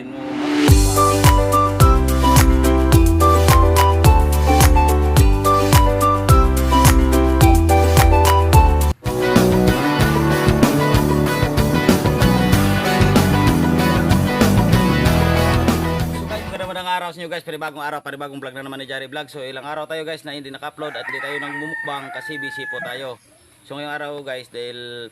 rin mo araw sa inyo guys, panibagong araw, panibagong vlog na naman ni Jari Vlog. So ilang araw tayo guys na hindi naka-upload at hindi tayo nang mumukbang kasi busy po tayo. So ngayong araw guys, dahil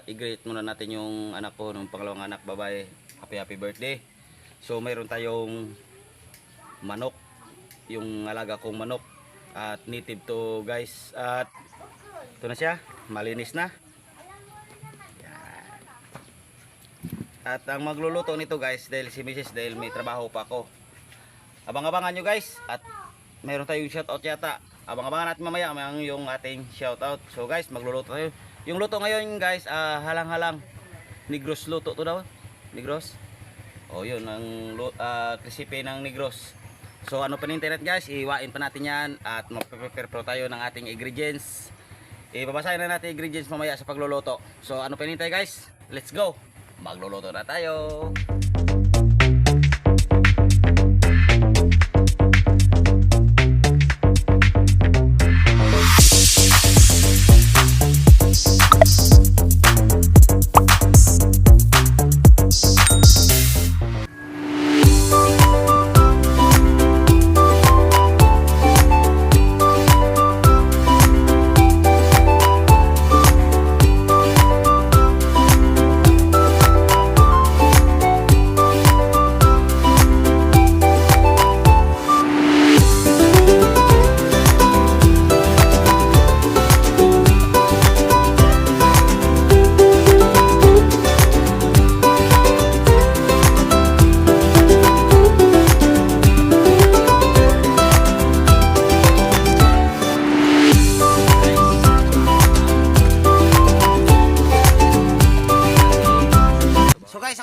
i-greet muna natin yung anak ko, nung pangalawang anak, babae, happy birthday. So mayroon tayong manok, yung alaga kong manok, at native to guys. At ito na siya, malinis na. Yan. At ang magluluto nito guys, dahil si Mrs. dahil may trabaho pa ako, abang-abangan nyo guys, at mayroon tayong shoutout yata. Abang-abangan natin mamaya yung ating shoutout. So guys, magluluto tayo. Yung luto ngayon guys, halang-halang Negros luto to daw. Negros. O yun, ang recipe ng Negros. So ano pa nintay natin guys, iwain pa natin yan at mag-prepare tayo ng ating ingredients. Ibabasahin na natin ingredients mamaya sa pagluluto. So ano pa nintay guys, let's go. Magluluto na tayo.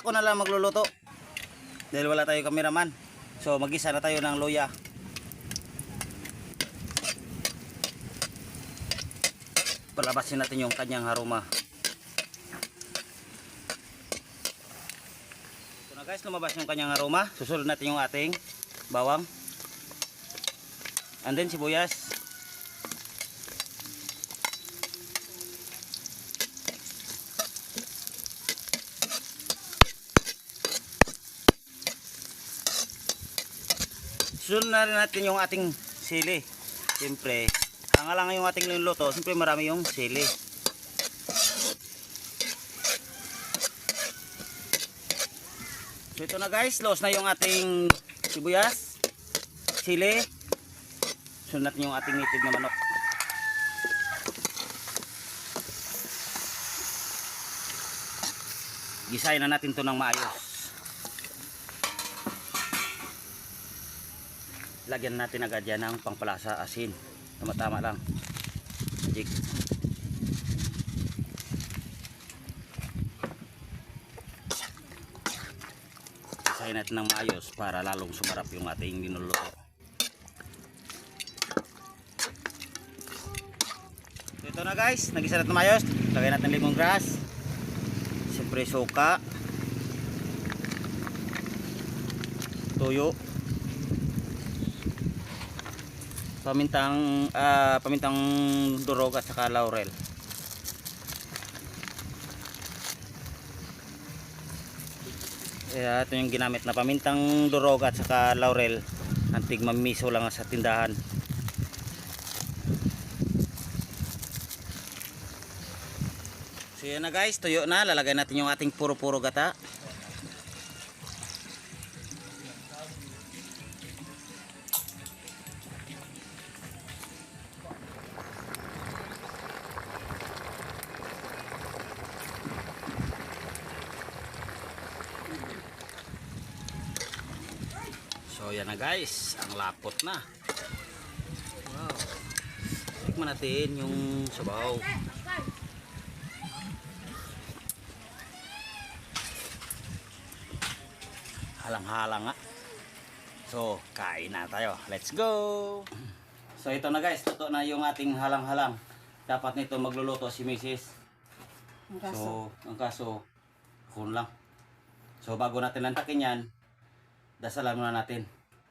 Ako na lang magluluto dahil wala tayong cameraman. So magisa na tayo ng luya. Palabasin natin yung kanyang haruma. Ito na guys, lumabas yung kanyang haruma. Susunod natin yung ating bawang, and then sibuyas. Sunod na rin natin yung ating sili. Siyempre, hangalang yung ating luto, siyempre marami yung sili. So ito na guys, loss na yung ating sibuyas, sili. Sunod natin yung ating native na manok. Gisahin na natin to ng maayos. Lagyan natin agad yan ng pangpalasa, asin. Tama-tama lang. Jig. Isahin natin ng maayos para lalong sumarap yung ating linuluto. So ito na guys, nagisa natin maayos. Lagyan natin lemongrass. Siyempre suka. Tuyo. Pamintang durog at saka laurel. Ito yung ginamit na pamintang durog at saka laurel. Antig mamiso lang sa tindahan. So yan na guys, tuyo na. Lalagay natin yung ating puro-puro gata. So yan na guys, ang lapot na. Wow. Tikman natin yung sabaw. Halang-halang nga. So kain na tayo. Let's go. So ito na guys, totoo na yung ating halang-halang. Dapat nito magluluto si Mrs. So ang kaso, kun lang. So bago natin lantakin yan, dasalan muna natin.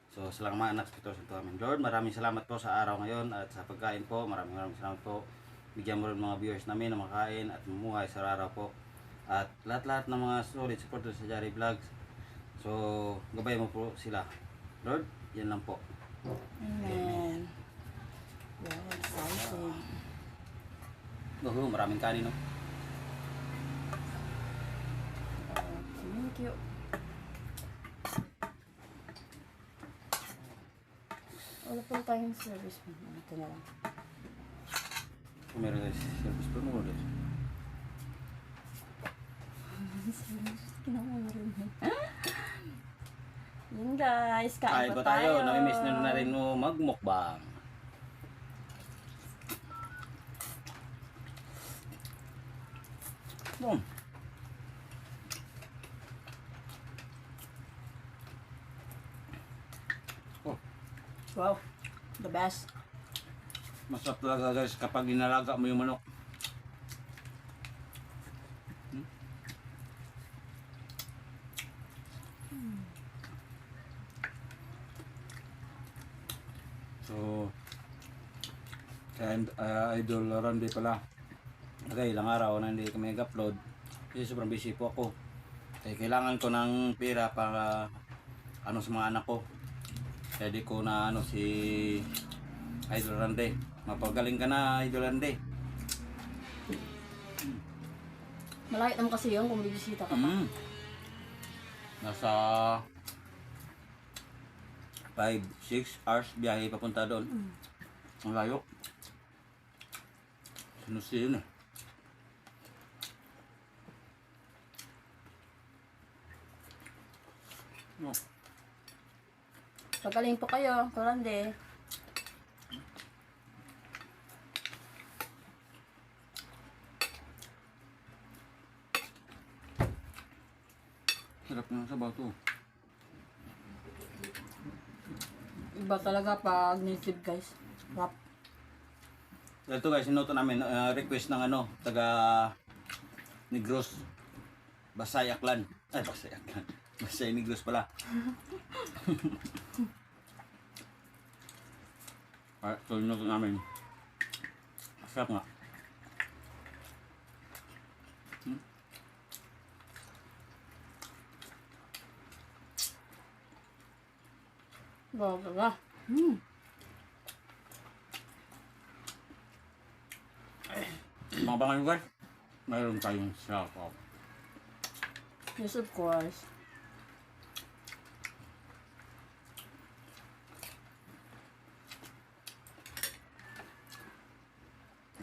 So silang mga anak spiritual sa amin. Lord, maraming salamat po sa araw ngayon at sa pagkain po. Maraming salamat po. Bigyan mo rin mga viewers namin na makain at mamuhay sa araw po. At lahat-lahat ng mga solid supporters sa Jari Vlogs. So, gabay mo po sila. Lord, yan lang po. Amen. Wow, exciting. Maraming kanin, no? Thank you. Wala po tayong service. Ito na lang. Kung meron tayo service po mo ulit. Ginawa mo rin. Yun guys, kain Kain po po tayo. tayo. Namimiss na rin mo magmukbang. Boom. Oh, Wow, the best. masarap talaga guys kapag inalaga mo yung manok. So, Idol Randy pala. Okay, ilang araw na hindi kami nag-upload. Kasi sobrang busy po ako. Kaya kailangan ko ng pera para ano sa mga anak ko. Kaya di ko na ano si Idol Randy. Mapagaling ka na Idol Randy. Malaki naman kasi yun kung bibisita ka pa. Nasa 5-6 hours biyahe papunta doon. Ang layo. Sinusi yun eh. Oh. Pagaling po kayo, Kurande. Sarap ng sabaw to. Iba talaga pag native guys. Rap. Ito guys, sinuto namin request ng ano, taga Negros. Basay Aklan. Ay, Basay Aklan. Basay Negros pala. So, sinuto namin. Sarap nga. Baga. Mga bangan guys, mayroon tayong shoutout. Yes, of course.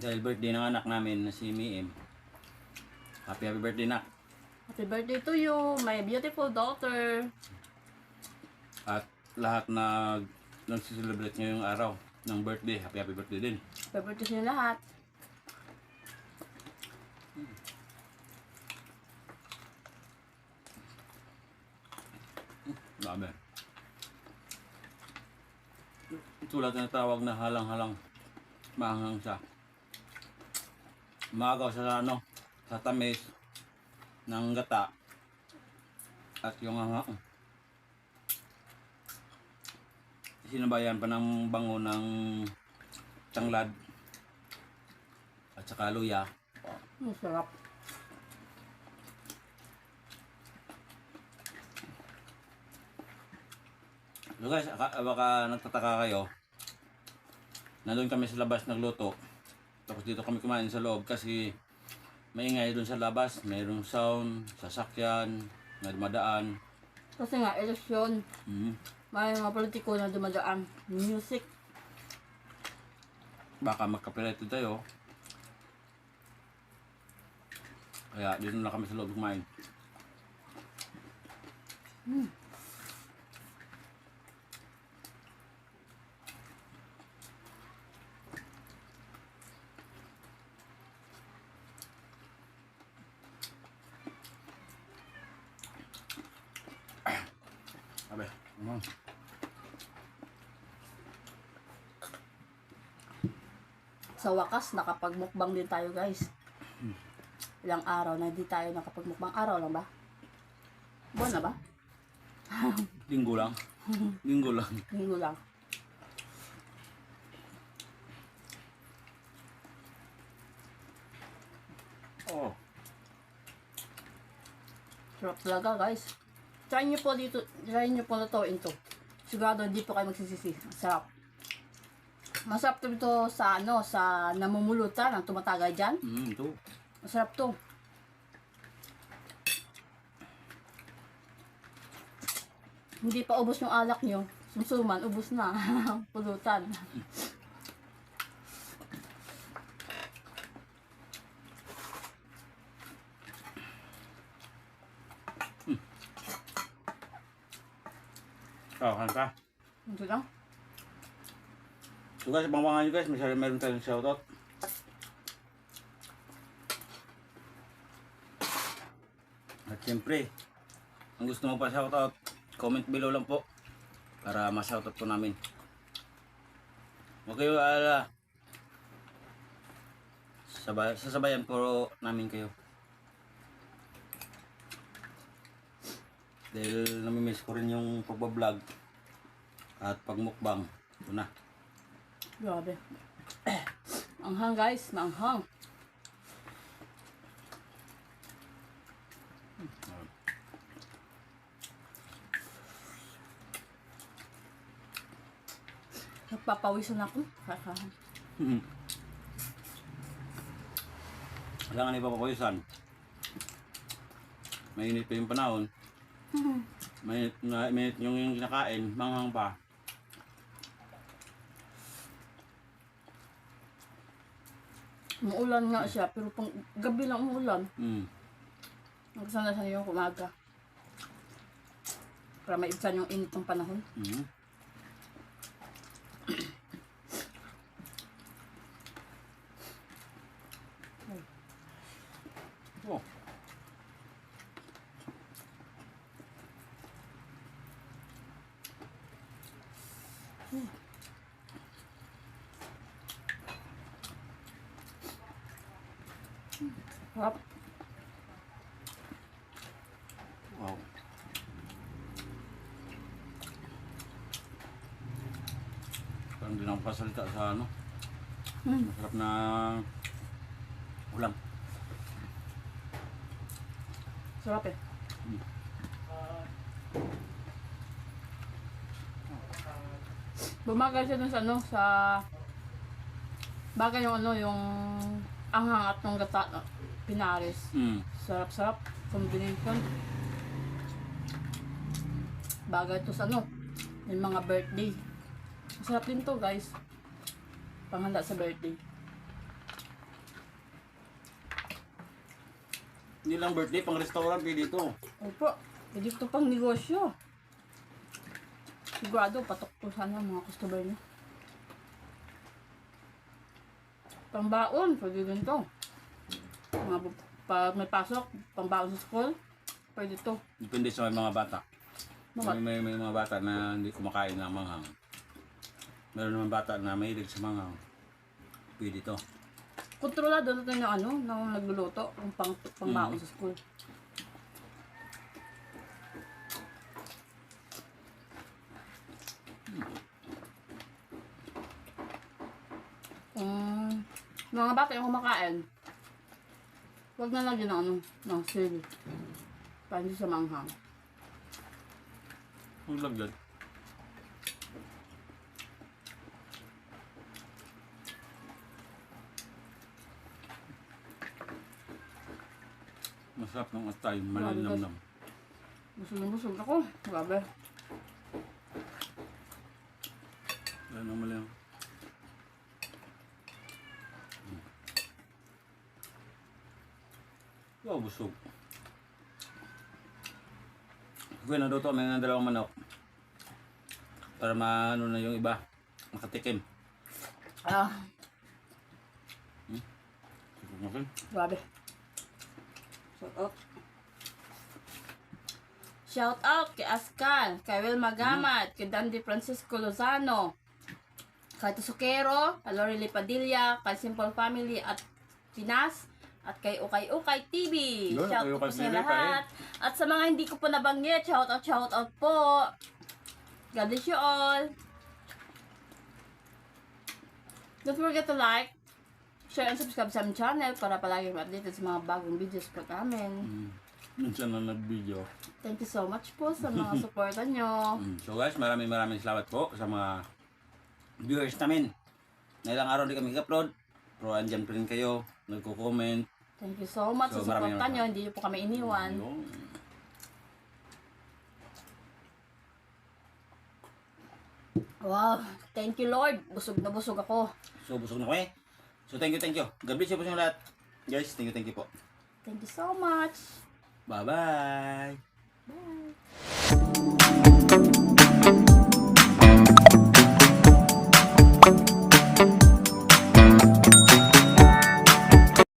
Dahil birthday ng anak namin na si Miem. Happy birthday nak. Happy birthday to you, my beautiful daughter. At lahat na nagsiselebrate ngayong araw ng birthday, happy birthday din. Happy birthday sa inyo lahat. Dami. Tulad na tawag na halang-halang. Maanghang siya. Maagaw siya sa ano, sa tamis ng gata at yung hanga. Sinabayan pa ng bango ng tanglad at saka luya. Masarap. So guys, baka nagtataka kayo. Nandun kami sa labas nagluto. Tapos dito kami kumain sa loob kasi maingay doon sa labas. Mayroong sound, sasakyan, may dumadaan. Kasi nga, eleksyon. May mga politiko na dumadaan. Music. Baka magka-copyright tayo. Kaya dito na kami sa loob kumain. Abe, Sa wakas, nakapagmukbang din tayo guys. Ilang araw na hindi tayo nakapagmukbang. Araw lang ba? Buwan na ba? Linggo lang. Linggo lang. Linggo lang. Oh. Sarap talaga guys. Try nyo po dito, try nyo po lutuin to. Sigurado hindi po kayo magsisisi. Masarap. Masarap to dito sa ano, sa namumulutan, ang tumatagay dyan. Ito. Masarap to. Hindi pa ubos yung alak nyo. Sumsuman, ubos na. Pulutan. Oh, kan ka. Ito lang. So guys, pangwangan nyo guys, meron tayong shoutout. At siyempre, kung gusto mo pa shoutout, comment below lang po para ma-shoutout po namin. Huwag kayo alala. Sasabayan po namin kayo. Dahil namimiss ko rin yung pagbablog at pagmukbang. Ito na. Grabe. Manghang guys, manghang. Nagpapawisan ako. Kakahan. Wala nga ipapapawisan. Mainit pa yung panahon. Mainit yung kinakain, manghang pa. Umuulan nga siya, pero pang gabi lang umuulan. Nagsana-sana yung kumaga. Para maibsan yung init ng panahon. Oh. Sarap. Wow. Parang di na ako pasalita sa ano. Masarap na ulam. Sarap eh. Bumagay siya dun sa ano, sa bagay yung ano, yung anghang at ng gata, pinares. Sarap-sarap. Combination. Bagay to sa ano, yung mga birthday. Masarap din to guys. Panghanda sa birthday. Hindi lang birthday, pang restaurant pwede ito. Opo, pwede to pang negosyo. Sigurado, patok to sana mga customer niyo. Pangbaon, pwede din to. Pag may pasok, pangbaon sa school, pwede to. Depende sa mga bata. Bakit? May mga bata na hindi kumakain ng manghang. Meron naman bata na mahilig sa manghang. Pwede ito. Kontrolado natin yung ano, nang nagluluto, yung pangbaon sa school. Mga bata yung kumakain, huwag na lagyan ng ano, ng sili. Para hindi sa manghang. Ang lagyan. Masarap ng atay, malinamnam. Busog na busog ako. Grabe. Yan ang malinam. Wow, busog. Okay, naluto kami ng dalawang manok. Para maano na yung iba. Makatikim. Okay. Grabe. Shout out kay Ascal, kay Will Magamat, kay Dandy Francisco Lozano, kay Tusukero, kay Lorely Padilla, kay Simple Family at Pinas, At kay Ukay Ukay TV. Yun, Shout Ukay out po Ukay sa TV, lahat. At sa mga hindi ko po nabanggit, shout out po. God bless you all. Don't forget to like, share, and subscribe sa aming channel para palagi ma-updated sa mga bagong videos po namin. Minsan na nag-video. Thank you so much po sa mga suporta nyo. So guys, maraming salamat po sa mga viewers namin. Na ilang araw di kami upload, pero andyan pa rin kayo, nagko-comment. Thank you so much So, sa suporta maraming nyo. Hindi nyo po kami iniwan. Yung, Wow, thank you Lord. Busog na busog ako. So busog na kami. So thank you. God bless you po sa inyo lahat. Guys, thank you po. Thank you so much. Bye-bye. Bye.